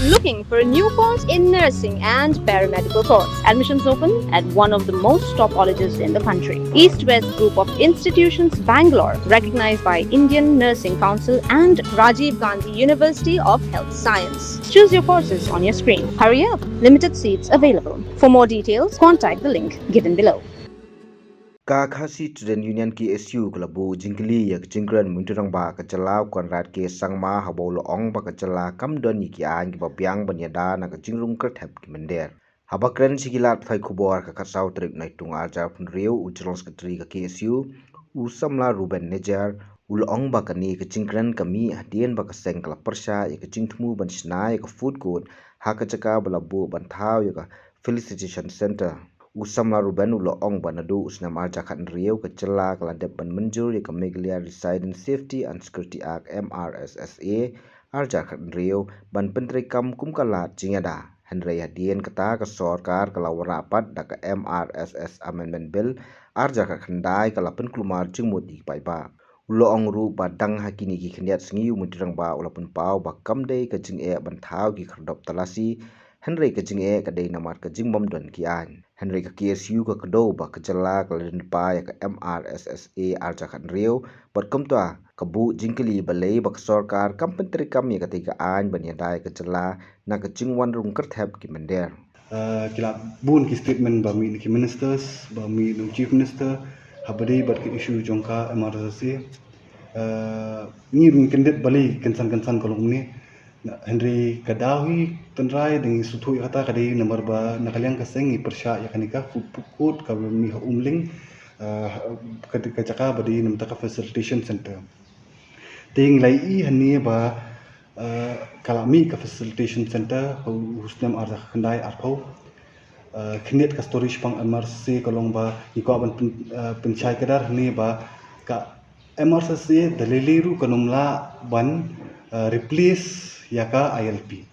Looking for a new course in nursing and paramedical course? Admissions open at one of the most top colleges in the country. East West Group of Institutions, Bangalore, recognized by Indian Nursing Council and Rajiv Gandhi University of Health Science. Choose your courses on your screen. Hurry up, limited seats available. For more details, contact the link given below. Ka khasi student union ki SU kelabu jingkli yak jingkran munturang ba kacalau konrad ke sangma habolo ong ba kacala kamdon ni ki an ki bapiang banyada na ka jingrung kerthap ki mender habakren sigilat phai khubor ka kasau trik nai tung arja phun riu ujrol sekretari ka KSU usamla Ruben Nejar ul ong ba kani ka jingkran kami hadien ba ka seng kala persya ya ka jingthmu ban snai ka food court ha ka chaka balabu ban thau ya ka felicitation center Usamla Ruben ulo ong banadu usnam arja khan rieu ke cela keladep ban menjur ke Meghalaya Resident Safety and Security Act MRSSA arja khan rieu ban pentri kam kumkalat jingada Henry hadien kata ke sorkar kalau rapat da ke MRSS Amendment Bill arja khan dai kala pen klumar jingmut di paiba ulo ong ru badang hakini ki khniat sngiu mudirang ba ulapun pau ba kamdei ke jing e ban thau ki khardop talasi Henry ke jing e ke dei namat ke jing bom don ki an Henry ka KSU ka kado ba ka jala ka len pa ya ka MRSSA arja kan riu bat kam to ka bu jingkli balei ba sarkar kam pentri kam ya ka tiga an ban ya dai ka jala na ka jingwan rung kerthap ki mender kila bun ki statement ba mi ki ministers ba mi no chief minister habari bat ki issue jongka MRSSA ni rung kendet balei kensan kolong ni Henry kadawi tenrai dengan sutu kata kadai nomor ba nakaliang kaseng i persya ya kanika pukut ka mi umling ketika caka badi namta ka facilitation center ting lai I hani ba kalami ka facilitation center husnam arza khandai arpau khnet ka storage pang MRC kolong ba iko ban penchai kadar hani ba ka MRC daliliru kanumla ban replace yaka ILP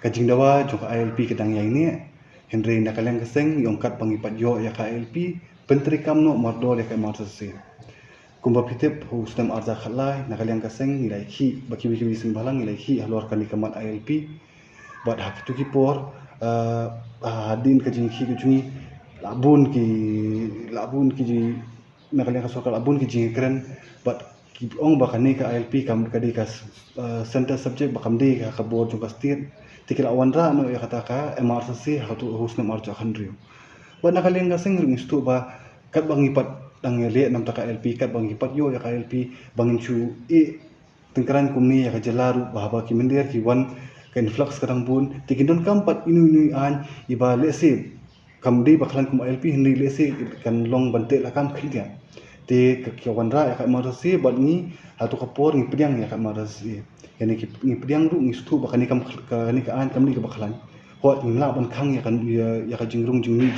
kajing dawa joka ILP kedang yang ini Henry nakaleng keseng yongkat pangipat yo yaka ILP pentri kamno mardo yaka MRC kumba pitep hustam arza khalai nakaleng keseng nilai ki baki baki sing balang nilai ki halor kan kamat ILP buat hak tu ki por hadin kajing ki kujungi labun ki nakaleng kasokal labun ki jingkren buat ong bakani ka ILP kam kadi ka center subject bakam di ka board juga state tikila wanra no ya kata ka MRCC hatu husna marja khandriu wa nakaling ka sing ring stu ba kat bangipat dang le nam ta ka ILP kat bangipat yo ya ka ILP bangin chu tengkaran kumni ya ka jalaru bahaba ki mendir ki wan ka influx kadang bun tikindon kampat inu an iba lese kam di baklan kum ILP hindi lese kan long bante la kam khilya te kawan ra ya ka marasi bal ni hatu kapor ni pediang ya ka marasi yani ni pediang ru ni stu bakani kam ka ni ka an kam ni ka baklan ho ni la ban khang ya kan ya ka jingrung jingni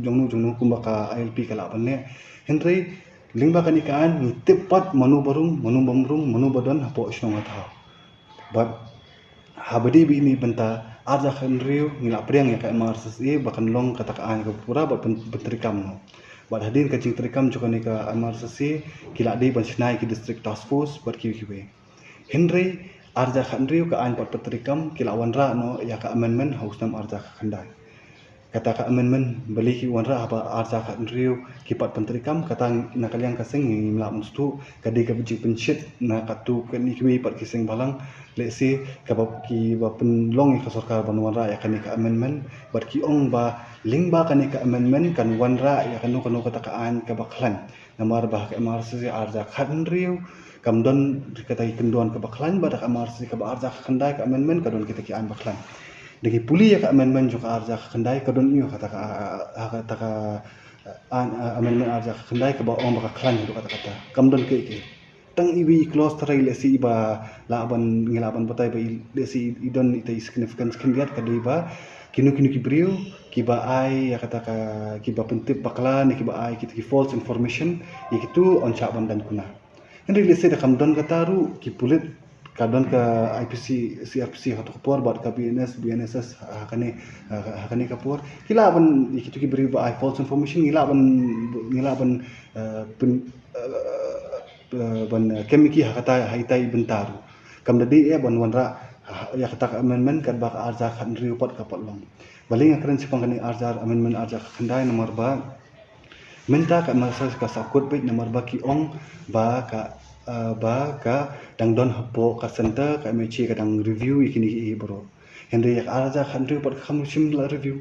jungnu kum ka ILP ka la ban ne henry lingba ka ni ka an ni tepat manu bamrung manu badan hapo snong atha but habadi bi ni banta arja khanriu ni la pediang ya ka marasi bakan long kata ka an ka pura ba bentrikam no Bad hadin kacing terikam juga ni ka MRCC kila di bansinai ki district task force bar kiwe Henry arja khandriu ka an pat terikam kila wanra no ya ka amendment haus nam arja khandai kata ka amendment beli ki wanra apa arja khandriu ki pat penterikam kata nakaliang kaseng ni mla mustu kadi ka biji penshit na katu ka ni kiwe pat kiseng balang lesi ka ki ba penlong ka sarkar ban wanra ya ka ni ka amendment bar ki ong ba lingba kani ka amendment kan wanra ya kanu kata kaan ka baklan namar bah ka MRC arja khandriu kamdon kata kendon ka baklan ba ka MRC ka arja khandai ka amendment kadon kita ki an baklan degi puli ya ka amendment juga arja khandai kadon iyo kata ka an amendment arja khandai ka ba om ba klan kata kamdon ke tang iwi close tarai lesi ba laban ngilaban batai ba lesi idon ita significance kindiat kadiba kinu ki brio ki ba ai ya kata ka ki ba pentip baklan ki ba ai ki false information ikitu on cak bandan kuna henry lese da kamdon kataru ki pulit kadon ka IPC CRPC hatu kapor bat ka BNSS hakane kapor kilaban ikitu ki brio ba ai false information ngilaban ban kemiki hakata haitai bentaru kamdadi ban wanra ya kata amendment kat bak arja khat riu pat kapat long baling akren sipang kani arja amendment arja khandai nomor ba minta kat masa ka sakut bit nomor ba ki ong ba ka dang don hapo ka center ka mechi ka dang review ikini bro henry yak arja khat riu pat kham sim la review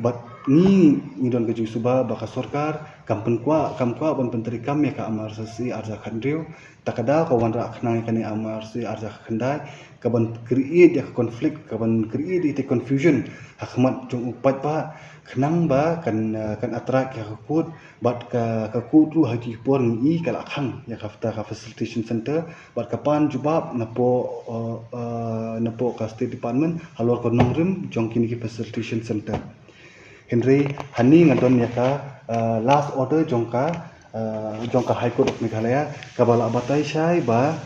but ni don ke suba baka sorkar kam kwa ban penteri kam ya ka amar sasi arja khandriu takada ko wan ra khnang kani amar si arja khandai ka ban create ya konflik ka ban create ite confusion hakmat jung upat ba khnang ba kan atrak ya kut bat ka kutu haki pon i kala khang ya kafta ka facilitation center bat kapan jubab napo ka state department halor ko nongrim jong kini ki facilitation center Henry hani ngadon ya ka last order jongka High Court of Meghalaya kabala batai syai ba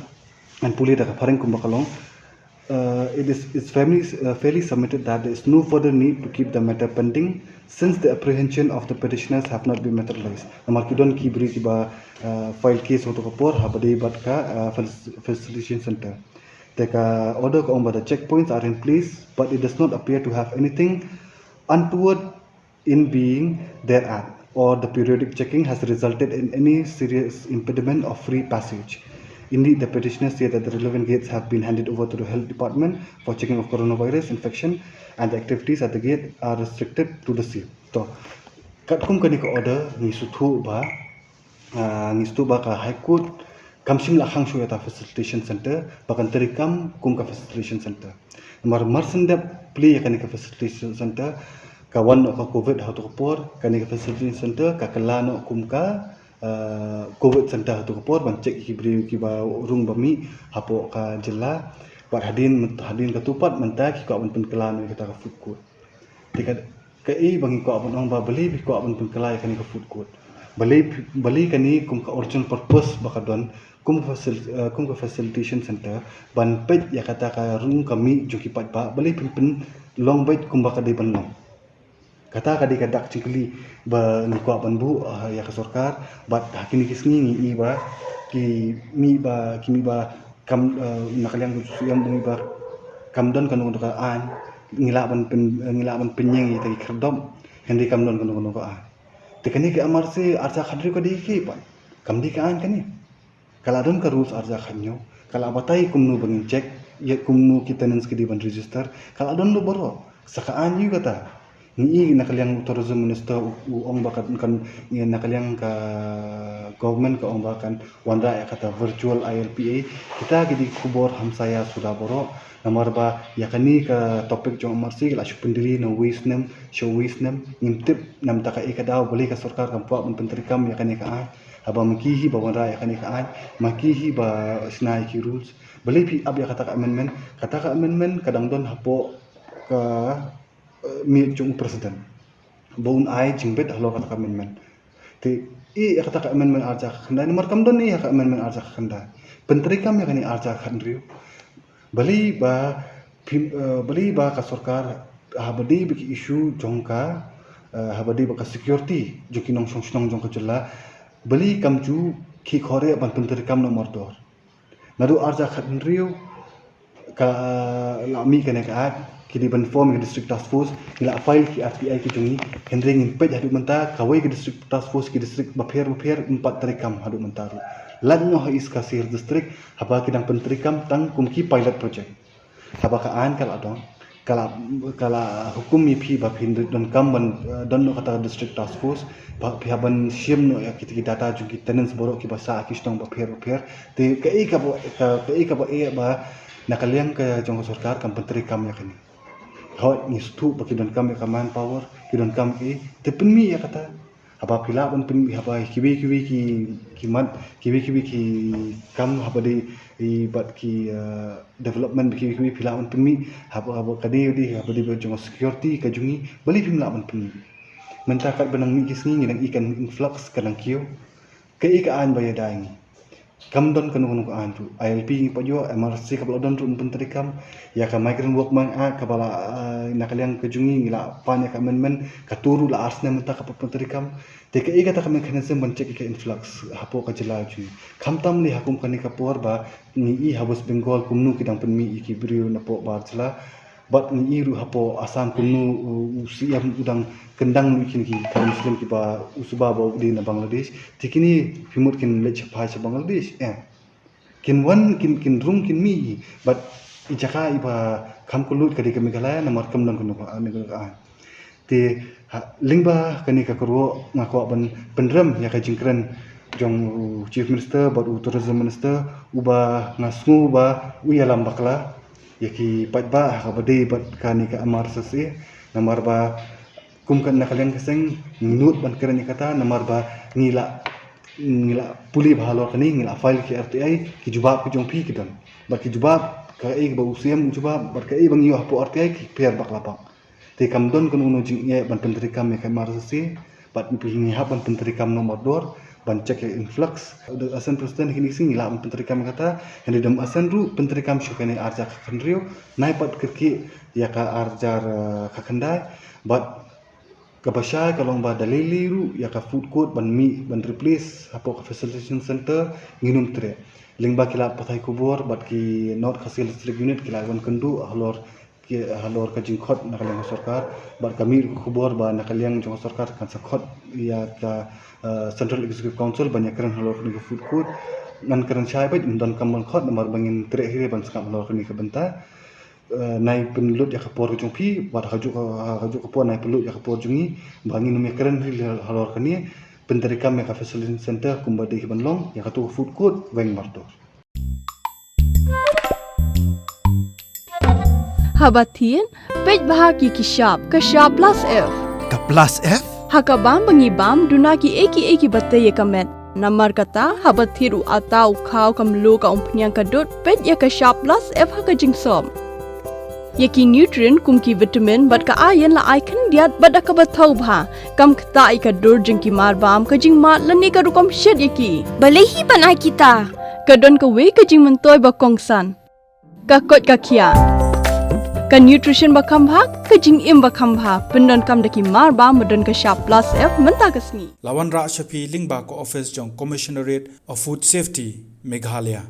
and puli da paring kumbakalong it's fairly submitted that there is no further need to keep the matter pending since the apprehension of the petitioners have not been materialized. Namar kidon ki beri tiba file case untuk kapor habade bat ka facilitation center. Teka order ka the checkpoints are in place, but it does not appear to have anything untoward in being thereat, or the periodic checking has resulted in any serious impediment of free passage. Indeed, the petitioners say that the relevant gates have been handed over to the health department for checking of coronavirus infection, and the activities at the gate are restricted to the sea. So, katkum kani ka order ni sutu ba ka High Court kamsim la khang shu yata facilitation center bakan terikam kum ka facilitation center. Mar sendap play kani ka facilitation center kawan no ka covid ha to por kani ka facility center ka kala no kumka covid center ha to por ban check hibri ki ba rung bami hapo ka jilla bat hadin ka tupat menta ki ka ban pen kala no kita ka food court tika ka bangi ko abon ong ba beli bi ko abon pen kala kani ka food court beli kani kum ka original purpose baka don kum ka facilitation center ban pet ya kata ka rung kami joki pat ba beli pen long bait kum baka dai ban long kata kadi kadak cikli ba ni ko banbu ya ka sorkar bat hakini kisngi ni ba ki mi ba kam nakaliang yang bumi ba kam don kan untuk an ngilaban penyeng ite kerdom hendi kam don kan untuk an tekani ke amar se arja khadri ko di ki pa kam di ka an kani kala don ka rules arja khanyo kala batai kumnu bangin check ya kumnu kita nens ki di ban register kala don lo boro sakaan yu kata ni nakaliang tourism minister ong bakat kan nakaliang ka government ka ong bakan wanda ya kata virtual ILPA kita gidi kubor hamsaya sudah boro nomor ba ya kani ka topik jong marsi la pendiri no wisnem show wisnem ngintip nam taka ikadaw bali ka sarkar kan puak pentrikam ya kani ka aba makihi ba wanda ya kani ka makihi ba snai ki rules bali pi ab ya kata amendment kadang don hapo ka mi chung president bon ai jingbet halo kata amendment ti kata amendment arja khanda ni markam don ni ka amendment arja khanda penteri kam ya kani arja khandriu bali ba ka sarkar habadi bi issue jongka habadi ba ka security joki nong song jongka jela bali kam ju ki khore ban penteri kam nomor dor nadu arja khandriu ka lami kene ka kini ban form ke district task force ila file ki RTI ki jungi hendring impet hadu menta kawai ke district task force ki district bapher empat terikam hadu mentaru lanno ha is kasir district haba kidang penterikam tang kumki pilot project haba ka an kala hukum mi phi ba phin don kam ban don no kata district task force ba phi ban sim no ya kiti data jungi tenants borok ki basa akistong bapher te kai ka ba nakaliang ka jong sarkar kam penterikam ya kini hot ni stu baki don kam ya man power ki don kam te penmi ya kata apa pila ban penmi apa kiwi ki kam apa di bat ki development kiwi pila ban penmi apa kadi di apa di jong security ka jungi bali pimla ban penmi mentakat benang mi kisni nang ikan influx kadang kio ke ikaan bayada ini kam don kanu an ILP pajo MRC kapal don tu penterikam ya ka migrant workman ka bala nakaliang kejungi ngila pan ka amendment ka turu la arsna menta ka menteri kam te ka ega ta ka mechanism ban check ka influx hapo ka jela ju khamtam li hakum kani ka por ba ni habus bengal kumnu kidang penmi iki brio na po bar jela bat ni ru hapo asam kumnu usiam udang kendang ni kini ka muslim ki ba usuba ba di na bangladesh tikini himut kin le chapa cha bangladesh kin wan kin room kin mi but ijaka iba kam kulut kadi ka Meghalaya na markam lang kuno ka te lingba kani ka kuro ngako ban pendram ya ka jingkran jong chief minister but tourism minister uba ngasngu ba uyalam bakla yaki patba ka bade bat kani ka amar sasi namar ba kumkan nakaliang kaseng minut ban kerani kata namar ba ngila puli bahalor kani ngila file ki RTI ki jubab ki jong pi kidan ba ki jubab ka ba usiam jubab ba ka bang yo hapo RTI ki per baklapang te kam don kun uno jing ye ban penteri kam me kamar sasi bat mi pingi ha ban penteri kam nomor dor ban check influx asan president kini sing ngila ban penteri kam kata hendy dam asan ru penteri kam syukane arja ka kandrio nai pat kirki ya ka arjar ka kandai bat kabasya kalong ba dalili ru ya ka food court ban mi ban replace hapo ka facilitation center nginum tre lingba kila pathai kubur bat ki not khasil district unit kila ban kendu halor ka jingkhot nakaliang sarkar bat kami kubur ba nakaliang jong sarkar kan sakhot ya ka central executive council banyak keren halor ni food court ngan keren chai bat dan kamal khot namar bangin tre hire ban skam halor ni ka benta nai penulut ya kapor jong pi bat haju kapor nai penulut ya kapor jungi bangin numi keren halor kani penteri kam ka facility center kumbadi banlong ya katu food court weng marto Habatin pej bahagi ki shop plus F Ka plus F? hakabam bangibam dunaki eki batte ye kamet namar kata habathiru atau khau kamlu ka umpnyang kadut pej ya ka shop plus F haka jingsom yaki nutrient kumki vitamin bat ka ayen la icon diat bada ka bathau bha kam khta ka dur jingki marbam ka jing mat lani ka rukom shed yaki balehi banai kita kadon ka we ka jing mentoy ba kongsan ka kot ka khia ka nutrition ba khambha ka jing im ba khambha pendon kam daki marba modon ka shop plus F menta kasni Lawan Ra Shafi Lingba ko office jong Commissionerate of Food Safety Meghalaya